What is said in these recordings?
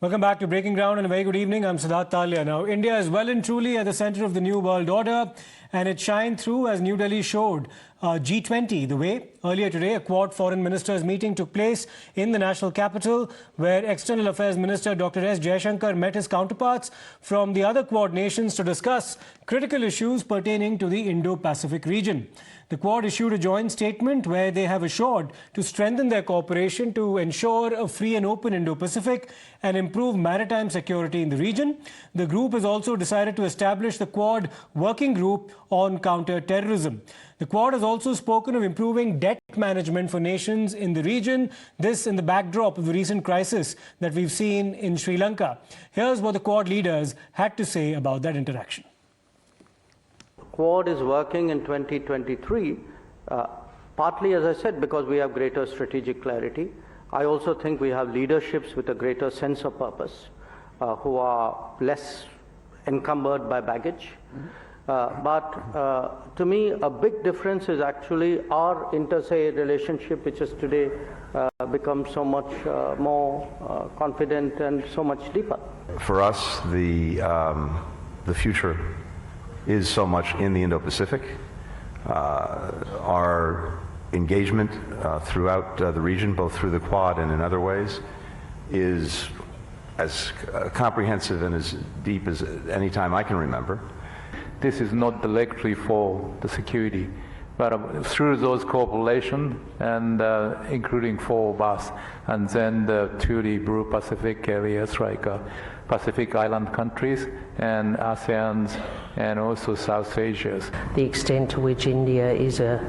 Welcome back to Breaking Ground and a very good evening. I'm Siddharth Talia. Now, India is well and truly at the center of the new world order, and it shined through as New Delhi showed G20 the way. Earlier today, a Quad foreign ministers meeting took place in the national capital, where External Affairs Minister Dr. S. Jaishankar met his counterparts from the other Quad nations to discuss critical issues pertaining to the Indo-Pacific region. The Quad issued a joint statement where they have assured to strengthen their cooperation to ensure a free and open Indo-Pacific and improve maritime security in the region. The group has also decided to establish the Quad Working Group on counter-terrorism. The Quad has also spoken of improving debt management for nations in the region, this in the backdrop of the recent crisis that we've seen in Sri Lanka. Here's what the Quad leaders had to say about that interaction. Quad is working in 2023, partly, as I said, because we have greater strategic clarity. I also think we have leaderships with a greater sense of purpose, who are less encumbered by baggage. But to me, a big difference is actually our inter-se relationship, which has today become so much more confident and so much deeper. For us, the future is so much in the Indo-Pacific. Our engagement throughout the region, both through the Quad and in other ways, is as comprehensive and as deep as any time I can remember. This is not directly for the security, but through those cooperation and including four of us, and then to the Blue Pacific areas like Pacific Island countries and ASEAN and also South Asia. The extent to which India is a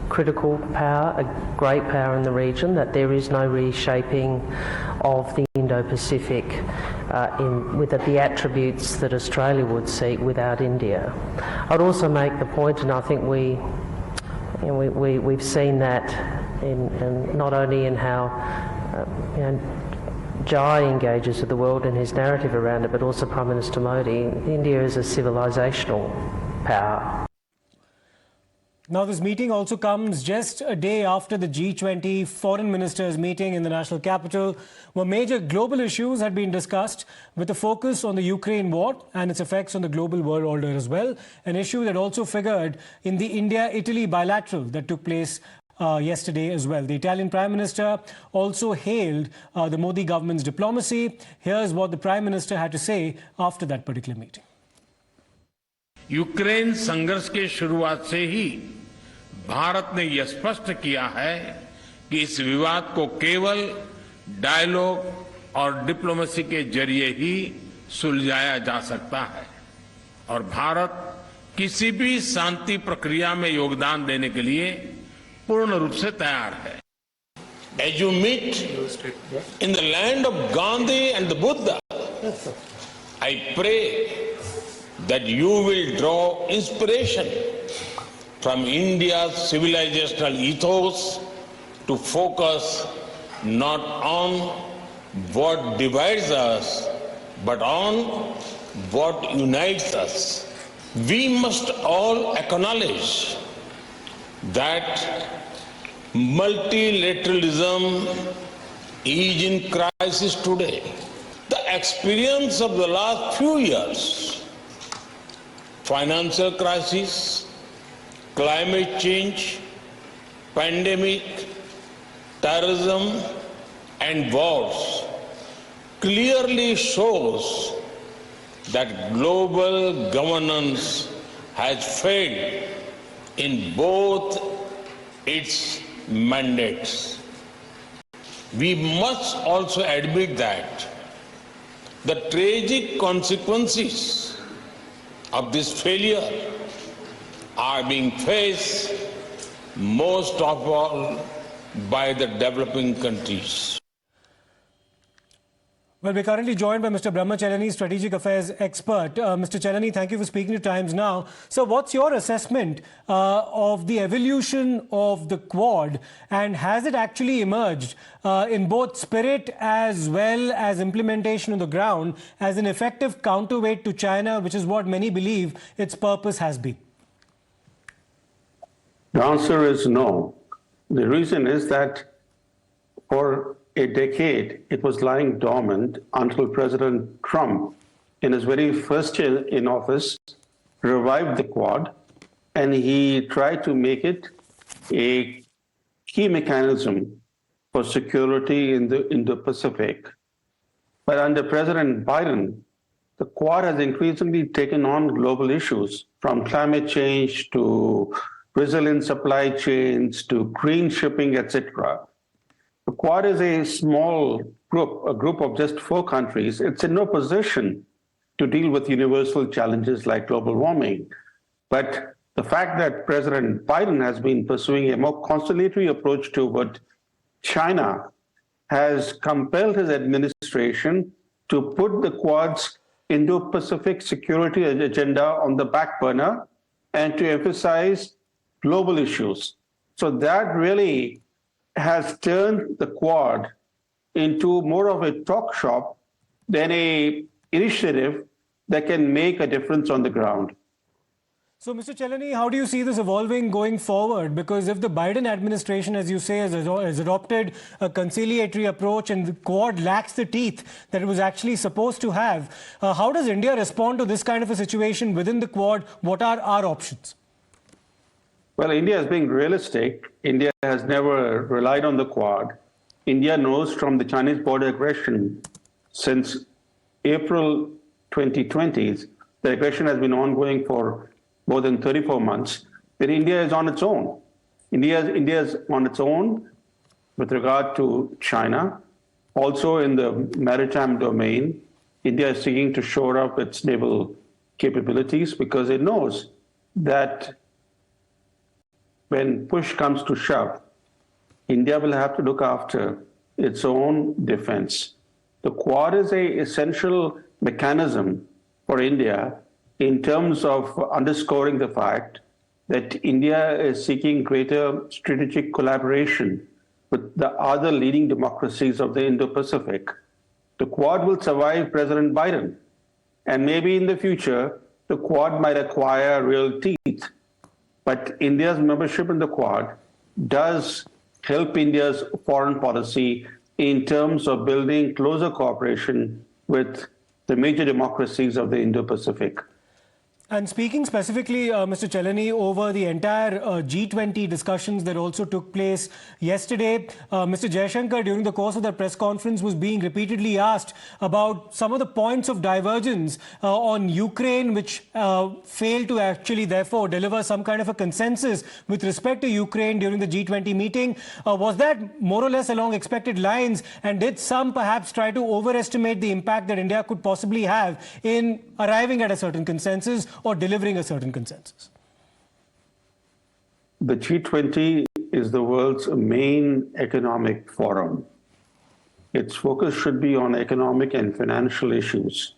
critical power, a great power in the region, that there is no reshaping of the Indo-Pacific with the attributes that Australia would seek without India. I'd also make the point, and I think we've seen that in not only in how Jai engages with the world and his narrative around it, but also Prime Minister Modi. India is a civilizational power. Now, this meeting also comes just a day after the G20 foreign ministers meeting in the national capital, where major global issues had been discussed with a focus on the Ukraine war and its effects on the global world order as well, an issue that also figured in the India-Italy bilateral that took place yesterday as well. The Italian Prime Minister also hailed the Modi government's diplomacy. Here's what the Prime Minister had to say after that particular meeting. Ukraine संघर्ष के शुरुआत से ही भारत ने यह स्पष्ट किया है कि इस विवाद को केवल डायलॉग और डिप्लोमेसी के जरिए ही सुलझाया जा सकता है और भारत किसी भी शांति प्रक्रिया में योगदान देने के लिए पूर्ण रूप से तैयार है. As you meet in the land of Gandhi and the Buddha, I pray that you will draw inspiration from India's civilizational ethos to focus not on what divides us, but on what unites us. We must all acknowledge that multilateralism is in crisis today. The experience of the last few years, financial crisis, climate change, pandemic, terrorism, and wars clearly shows that global governance has failed in both its mandates. We must also admit that the tragic consequences of this failure are being faced most of all by the developing countries. Well, we're currently joined by Mr. Brahmacharani, strategic affairs expert. Mr. Chalani, thank you for speaking to Times Now. So what's your assessment of the evolution of the Quad, and has it actually emerged in both spirit as well as implementation on the ground as an effective counterweight to China, which is what many believe its purpose has been? The answer is no. The reason is that for a decade, it was lying dormant until President Trump, in his very first year in office, revived the Quad, and he tried to make it a key mechanism for security in the Indo-Pacific. But under President Biden, the Quad has increasingly taken on global issues, from climate change to resilient supply chains to green shipping, etc. The Quad is a small group, a group of just 4 countries. It's in no position to deal with universal challenges like global warming. But the fact that President Biden has been pursuing a more conciliatory approach toward China has compelled his administration to put the Quad's Indo-Pacific security agenda on the back burner and to emphasize global issues. So that really has turned the Quad into more of a talk shop than an initiative that can make a difference on the ground. So, Mr. Chelani, how do you see this evolving going forward? Because if the Biden administration, as you say, has adopted a conciliatory approach and the Quad lacks the teeth that it was actually supposed to have, how does India respond to this kind of a situation within the Quad? What are our options? Well, India is being realistic. India has never relied on the Quad. India knows from the Chinese border aggression since April 2020, the aggression has been ongoing for more than 34 months, that India is on its own. India is on its own with regard to China. Also in the maritime domain, India is seeking to shore up its naval capabilities because it knows that when push comes to shove, India will have to look after its own defense. The Quad is an essential mechanism for India in terms of underscoring the fact that India is seeking greater strategic collaboration with the other leading democracies of the Indo-Pacific. The Quad will survive President Biden, and maybe in the future, the Quad might acquire real teeth. But India's membership in the Quad does help India's foreign policy in terms of building closer cooperation with the major democracies of the Indo-Pacific. And speaking specifically, Mr. Chelani, over the entire G20 discussions that also took place yesterday, Mr. Jaishankar, during the course of the press conference, was being repeatedly asked about some of the points of divergence on Ukraine, which failed to actually, therefore, deliver some kind of a consensus with respect to Ukraine during the G20 meeting. Was that more or less along expected lines? And did some perhaps try to overestimate the impact that India could possibly have in arriving at a certain consensus or delivering a certain consensus? The G20 is the world's main economic forum. Its focus should be on economic and financial issues.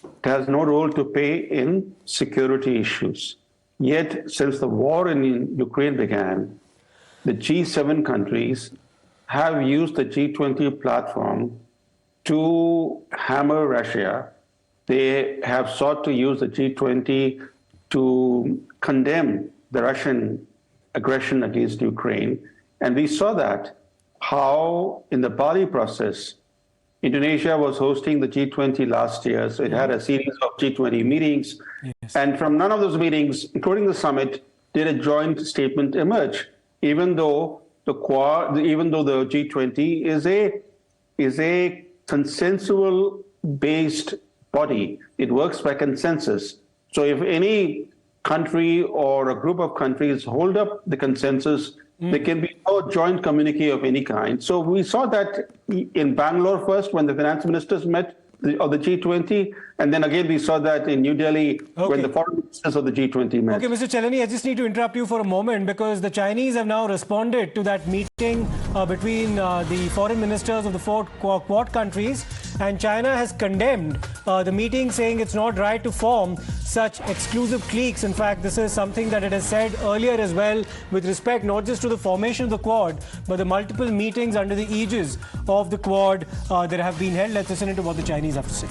It has no role to play in security issues. Yet, since the war in Ukraine began, the G7 countries have used the G20 platform to hammer Russia. They have sought to use the G20 to condemn the Russian aggression against Ukraine. And we saw that, how in the Bali process, Indonesia was hosting the G20 last year, so it had a series of G20 meetings. Yes. And from none of those meetings, including the summit, did a joint statement emerge, even though the G20 is a consensual-based body. It works by consensus. So if any country or a group of countries hold up the consensus, there can be no joint communique of any kind. So we saw that in Bangalore first when the finance ministers met of the G20, and then again we saw that in New Delhi when the foreign ministers of the G20 met. Okay, Mr. Chelani, I just need to interrupt you for a moment because the Chinese have now responded to that meeting between the foreign ministers of the 4 Quad countries, and China has condemned the meeting, saying it's not right to form such exclusive cliques. In fact, this is something that it has said earlier as well with respect not just to the formation of the Quad, but the multiple meetings under the aegis of the Quad that have been held. Let's listen to what the Chinese have to say.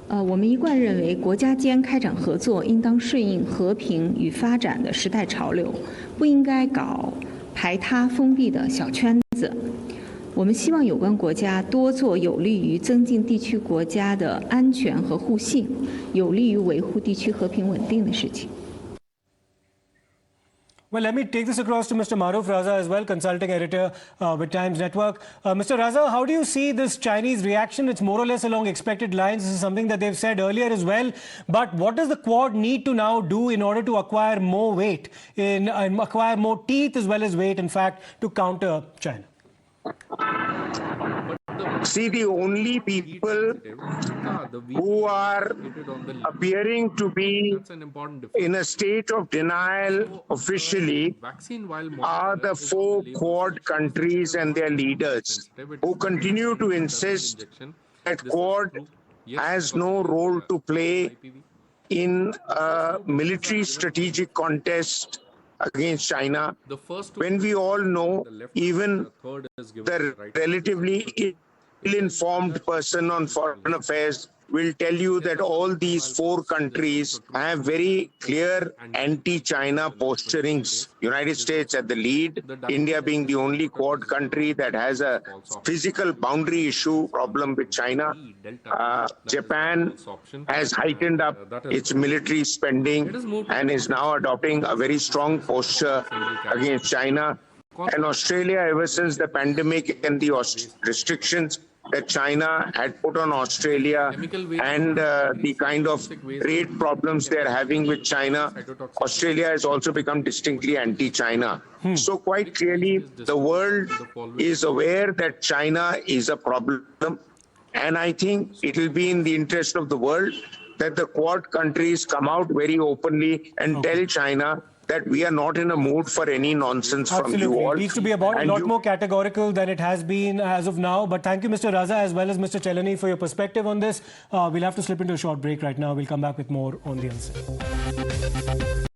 我们一贯认为，国家间开展合作应当顺应和平与发展的时代潮流，不应该搞排他封闭的小圈子。我们希望有关国家多做有利于增进地区国家的安全和互信、有利于维护地区和平稳定的事情。Well, let me take this across to Mr. Maruf Raza as well, consulting editor with Times Network. Mr. Raza, how do you see this Chinese reaction? It's more or less along expected lines. This is something that they've said earlier as well. But what does the Quad need to now do in order to acquire more weight, acquire more teeth as well as weight, in fact, to counter China? See, the only people who are appearing to be in a state of denial officially are the 4 Quad countries and their leaders, who continue to insist that Quad has no role to play in a military strategic contest against China, when we all know even the relatively ill-informed person on foreign affairs will tell you that all these 4 countries have very clear anti-China posturings. United States at the lead, India being the only Quad country that has a physical boundary issue problem with China. Japan has heightened up its military spending and is now adopting a very strong posture against China. And Australia, ever since the pandemic and the restrictions that China had put on Australia and the kind of trade problems they're having with China, Australia has also become distinctly anti-China. So quite clearly, the world is aware that China is a problem. And I think it will be in the interest of the world that the Quad countries come out very openly and tell China that we are not in a mood for any nonsense from you all. It needs to be a lot more categorical than it has been as of now. But thank you, Mr. Raza, as well as Mr. Chelani, for your perspective on this. We'll have to slip into a short break right now. We'll come back with more on the other side.